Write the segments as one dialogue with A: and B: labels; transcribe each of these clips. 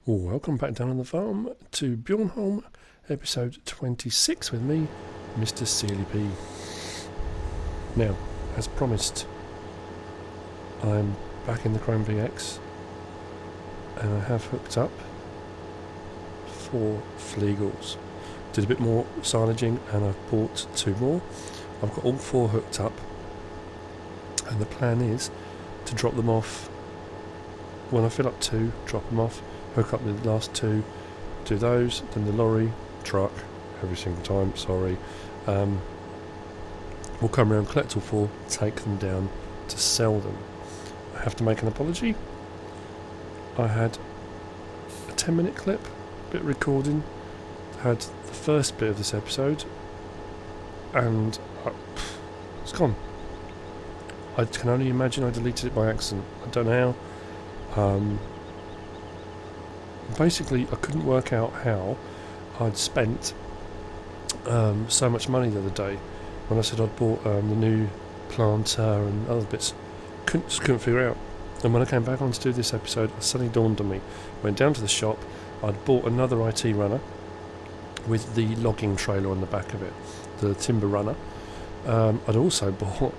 A: Welcome back down on the farm to Bjornholm, episode 26 with me, Mr. Sealy P. Now, as promised, I'm back in the Chrome VX and I have hooked up 4 Flegals. Did a bit more silaging and I've bought 2 more. I've got all 4 hooked up and the plan is to drop them off when I fill up 2, drop them off, hook up the last 2, do those, then the lorry, truck, every single time, sorry. We'll come around, collect all 4, take them down to sell them. I have to make an apology. I had a 10-minute clip, bit recording, had the first bit of this episode, and it's gone. I can only imagine I deleted it by accident. I don't know how. Basically, I couldn't work out how I'd spent so much money the other day when I said I'd bought the new planter and other bits. Just couldn't figure out. And when I came back on to do this episode, it suddenly dawned on me. Went down to the shop. I'd bought another IT runner with the logging trailer on the back of it, the timber runner. I'd also bought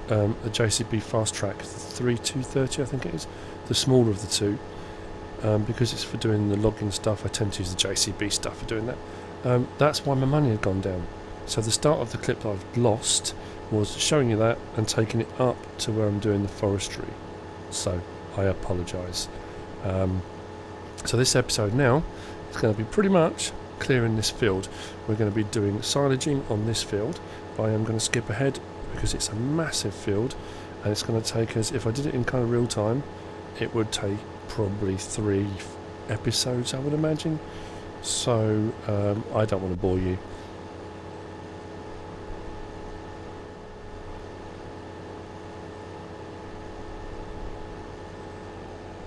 A: a JCB Fast Track 3230, I think it is, the smaller of the 2. Because it's for doing the logging stuff, I tend to use the JCB stuff for doing that. That's why my money had gone down. So the start of the clip that I've lost was showing you that and taking it up to where I'm doing the forestry. So I apologise. So this episode now is going to be pretty much clearing this field. We're going to be doing silaging on this field. I am going to skip ahead because it's a massive field and it's going to take us, if I did it in kind of real time, it would take probably 3 episodes, I would imagine. So I don't want to bore you.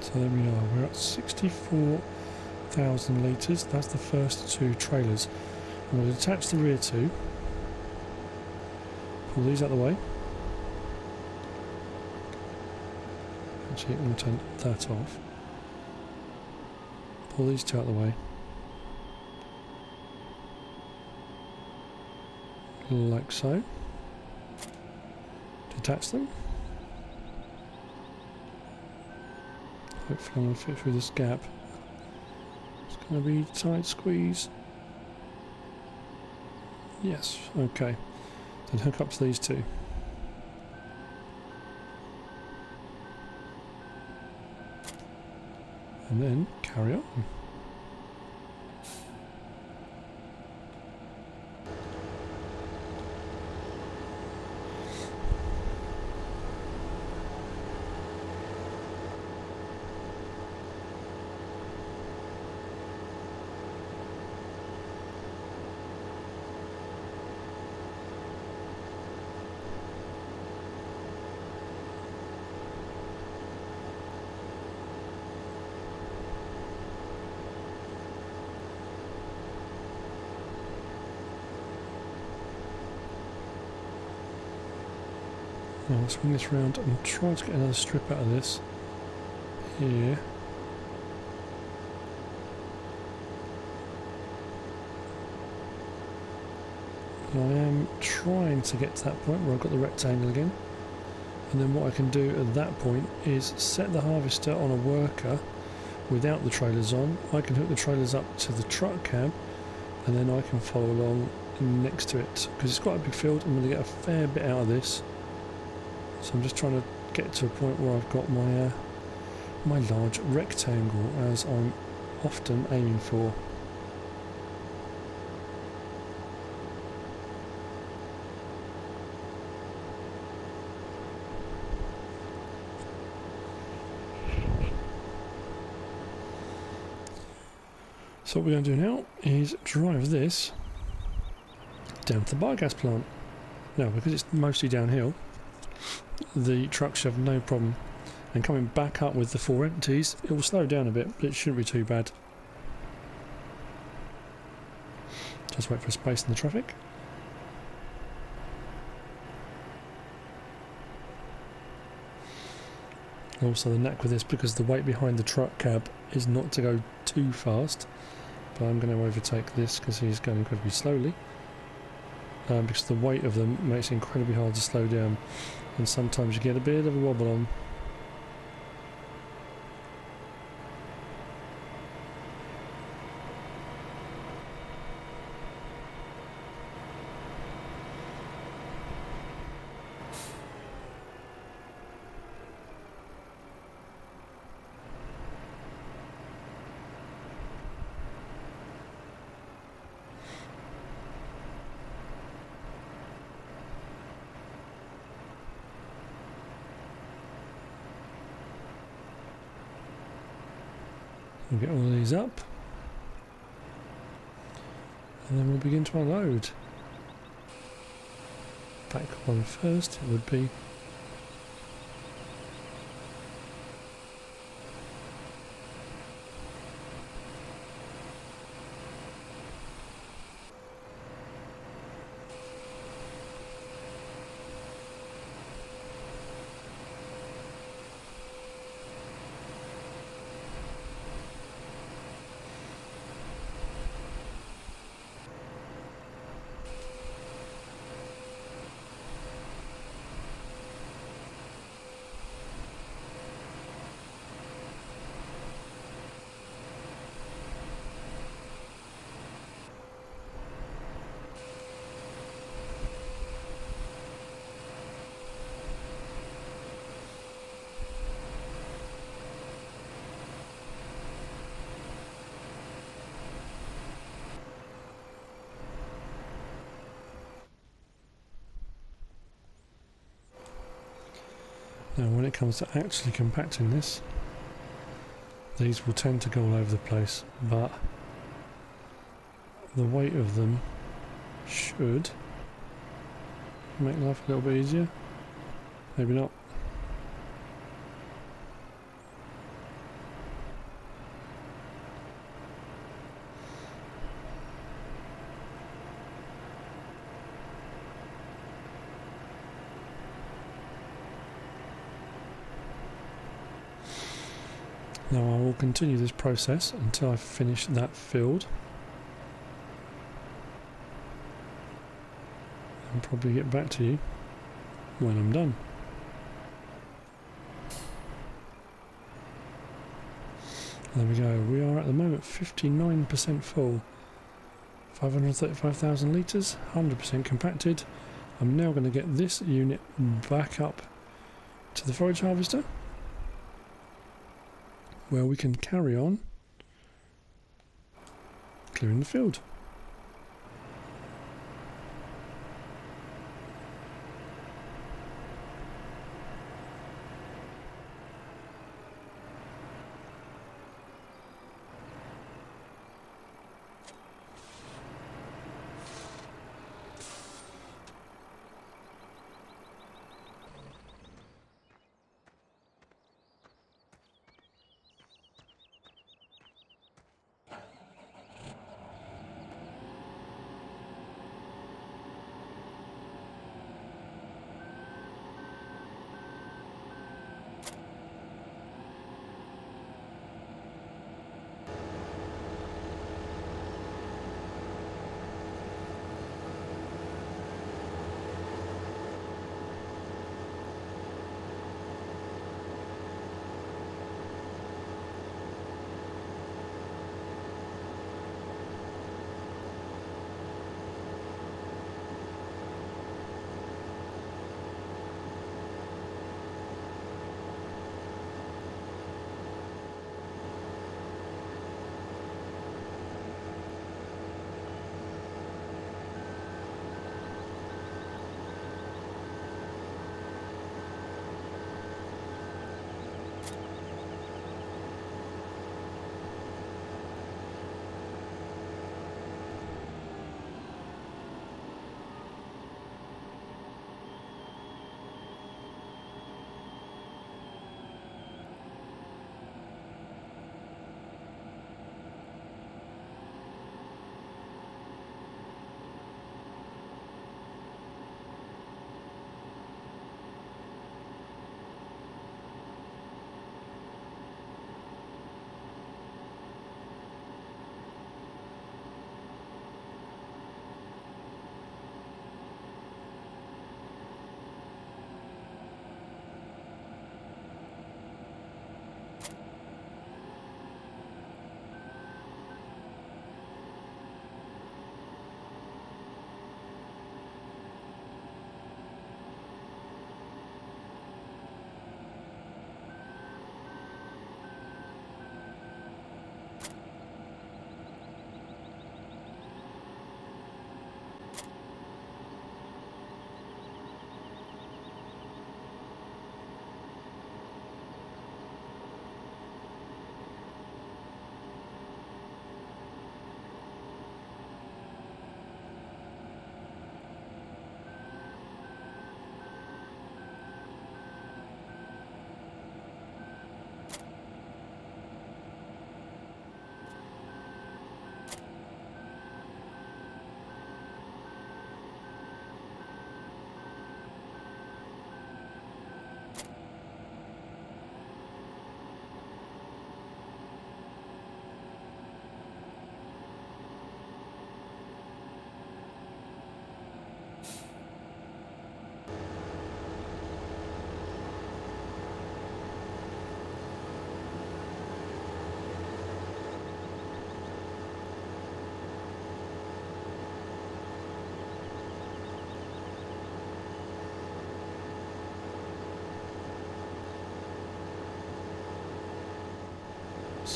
A: So there we are, we're at 64,000 litres. That's the first 2 trailers. I'm going to attach the rear 2, pull these out of the way. Actually, I'm going to turn that off. Pull these 2 out of the way. Like so. Detach them. Hopefully I'm going to fit through this gap. It's going to be tight squeeze. Yes, okay. Then hook up to these 2. And then carry on. Now I'll swing this round and try to get another strip out of this here. I am trying to get to that point where I've got the rectangle again, and then what I can do at that point is set the harvester on a worker without the trailers on. I can hook the trailers up to the truck cab and then I can follow along next to it, because it's quite a big field. I'm going to get a fair bit out of this. So I'm just trying to get to a point where I've got my my large rectangle, as I'm often aiming for. So what we're going to do now is drive this down to the biogas plant. Now, because it's mostly downhill, the truck should have no problem, and coming back up with the 4 empties, it will slow down a bit, but it shouldn't be too bad. Just wait for a space in the traffic. Also the knack with this, because the weight behind the truck cab is not to go too too fast, but I'm going to overtake this because he's going incredibly slowly. Because the weight of them makes it incredibly hard to slow down, and sometimes you get a bit of a wobble on. We'll get all of these up, and then we'll begin to unload. Back one first, it would be. Now when it comes to actually compacting this, these will tend to go all over the place, but the weight of them should make life a little bit easier. Maybe not. Now I will continue this process until I finish that field, and probably get back to you when I'm done. There we go, we are at the moment 59% full, 535,000 litres, 100% compacted. I'm now going to get this unit back up to the forage harvester, where we can carry on clearing the field.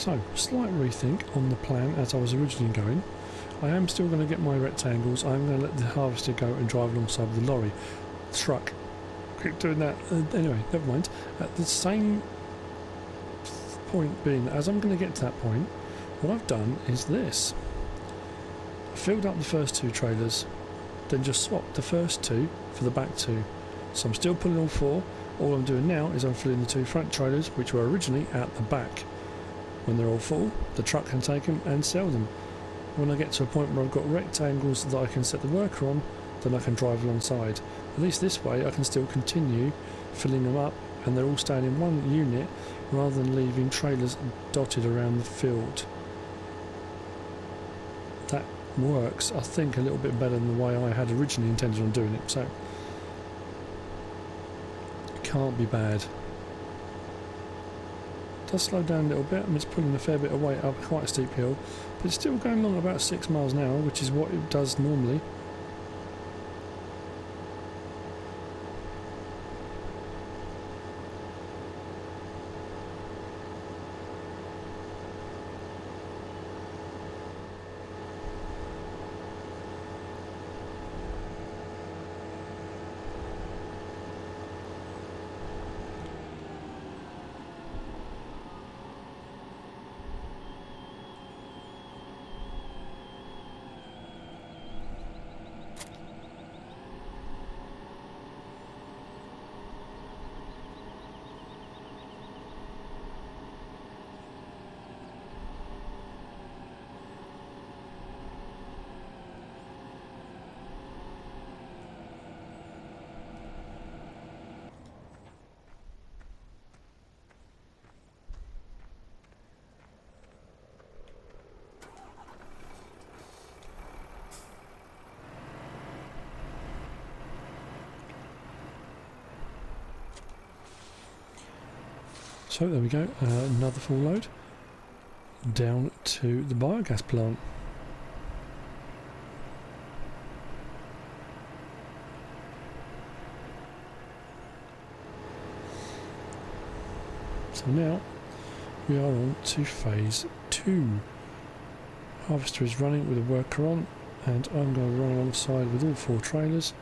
A: So, slight rethink on the plan as I was originally going. I am still going to get my rectangles. I'm going to let the harvester go and drive alongside with the lorry. Truck. Keep doing that. Anyway, never mind. At the same point being, as I'm going to get to that point, what I've done is this. I filled up the first 2 trailers, then just swapped the first 2 for the back 2. So I'm still pulling all 4. All I'm doing now is I'm filling the 2 front trailers, which were originally at the back. When they're all full, the truck can take them and sell them. When I get to a point where I've got rectangles that I can set the worker on, then I can drive alongside. At least this way I can still continue filling them up and they're all staying in one unit rather than leaving trailers dotted around the field. That works, I think, a little bit better than the way I had originally intended on doing it, so it can't be bad. It does slow down a little bit, and it's pulling a fair bit of weight up quite a steep hill, but it's still going along about 6 miles an hour, which is what it does normally. So there we go, another full load down to the biogas plant. So now we are on to phase 2. Harvester is running with a worker on, and I'm going to run alongside with all 4 trailers,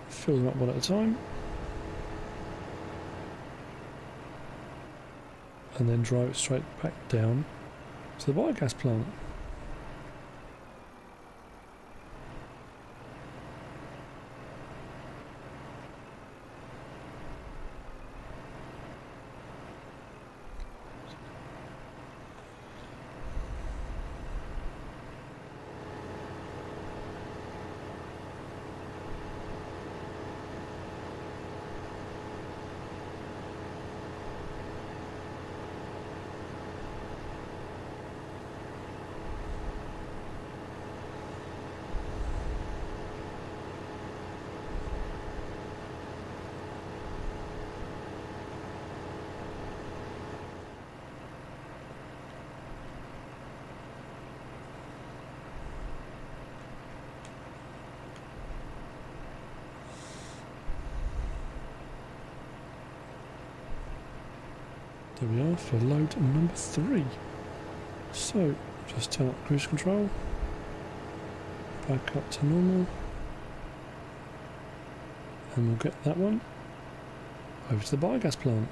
A: fill them up one at a time, and then drive it straight back down to the biogas plant. There we are for load number 3. So, just turn up cruise control, back up to normal, and we'll get that one over to the biogas plant.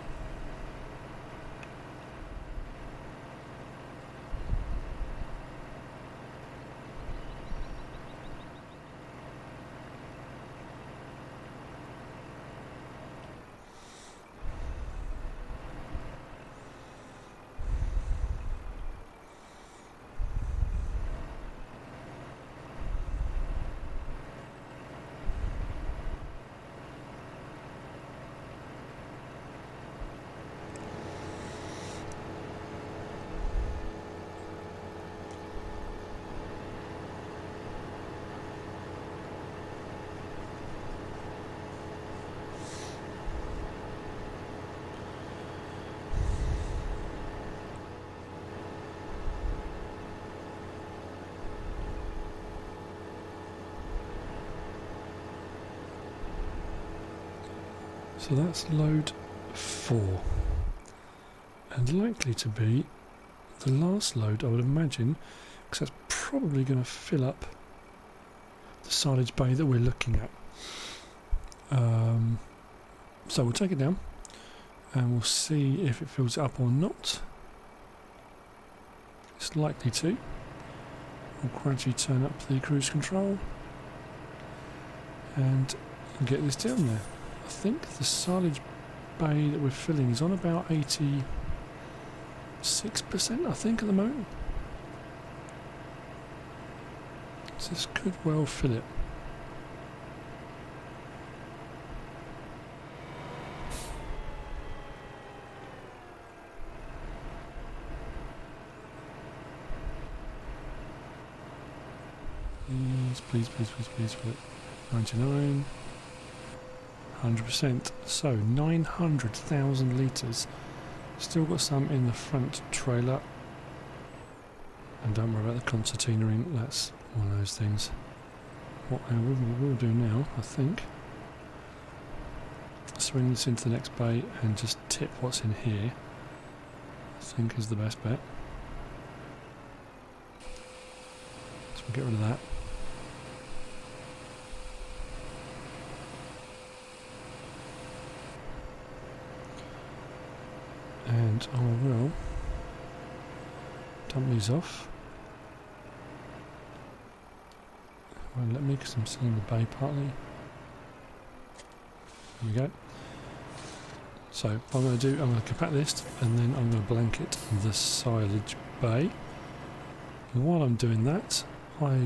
A: So that's load 4, and likely to be the last load, I would imagine, because that's probably going to fill up the silage bay that we're looking at. So we'll take it down and we'll see if it fills it up or not. It's likely to. We'll gradually turn up the cruise control and get this down there. I think the silage bay that we're filling is on about 86%, I think, at the moment. So this could well fill it. Please, 99, 100%. So 900,000 litres. Still got some in the front trailer. And don't worry about the concertina ink, that's one of those things. What we will do now, I think, swing this into the next bay and just tip what's in here. I think is the best bet. So we'll get rid of that. And I will dump these off. Won't let me because I'm still in the bay partly. There we go. So what I'm going to do, I'm going to compact this and then I'm going to blanket the silage bay. And while I'm doing that, I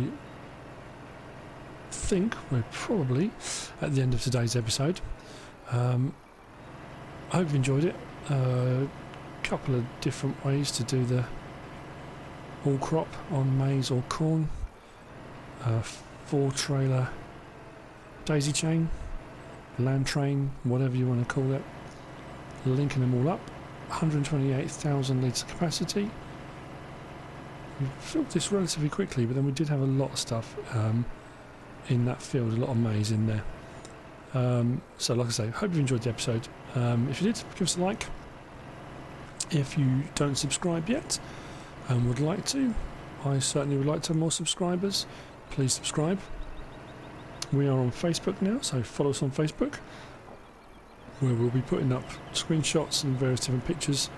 A: think we're probably at the end of today's episode. I hope you enjoyed it. Couple of different ways to do the all crop on maize or corn. 4-trailer daisy chain, land train, whatever you want to call it. Linking them all up. 128,000 litres capacity. We filled this relatively quickly, but then we did have a lot of stuff in that field, a lot of maize in there. So like I say, hope you enjoyed the episode. If you did, give us a like. If you don't subscribe yet and would like to, I certainly would like to have more subscribers. Please subscribe. We are on Facebook now, so follow us on Facebook, where we'll be putting up screenshots and various different pictures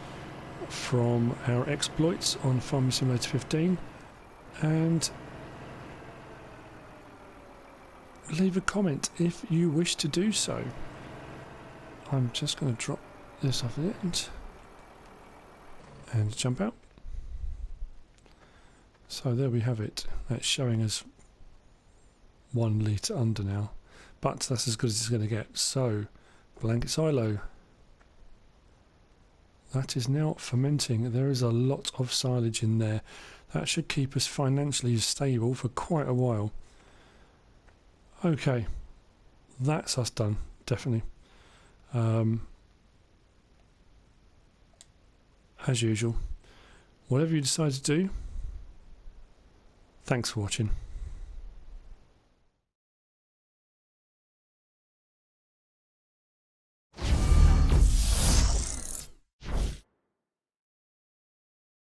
A: from our exploits on Farming Simulator 15, and leave a comment if you wish to do so. I'm just going to drop this off the end and jump out. So there we have it. That's showing us 1 litre under now, but that's as good as it's going to get. So blanket silo, that is now fermenting. There is a lot of silage in there. That should keep us financially stable for quite a while. Okay, that's us done, definitely. As usual, whatever you decide to do, thanks for watching.